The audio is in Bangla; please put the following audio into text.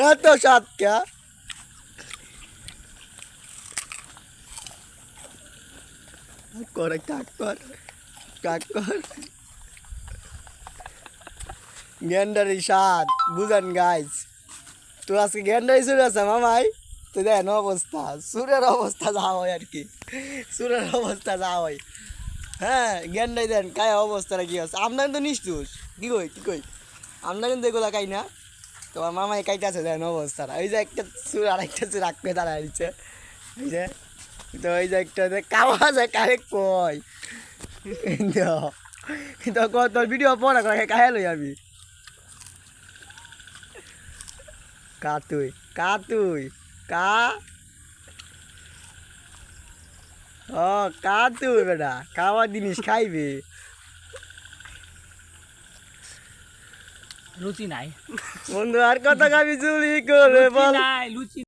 এত স্বাদ কে করে কাক কর গ্যান্ডারি স্বাদ বুঝেন গাইজ। তো আজকে গ্যান্ডারি চলে আছে মামাই। তো দেখেন অবস্থা, সুরের অবস্থা যা হয় আর কি, সুরের অবস্থা যা হয়। হ্যাঁ গ্যান্ডাই দেন কায় অবস্থাটা কি আছে। আপনার কিন্তু নিশ্চুস কি কই আমরা কিন্তু এগুলো খাই না। তোমার মামাই কাইতে আছে দেন অবস্থাটা। ওই যে একটা সুর আর একটা সুর আঁকড়ে দাঁড়ায় দিচ্ছে। এই যে তো ওই যে একটা কাওয়া যায় কারে কয় তো তোর ভিডিও পড়া করে কাহে লই আমি তুই কা ও তুই বেটা খাওয়ার জিনিস খাইবে। লুচি নাই বন্ধু আর কত খাবি চুরি করে লুচি বল। নাই লুচি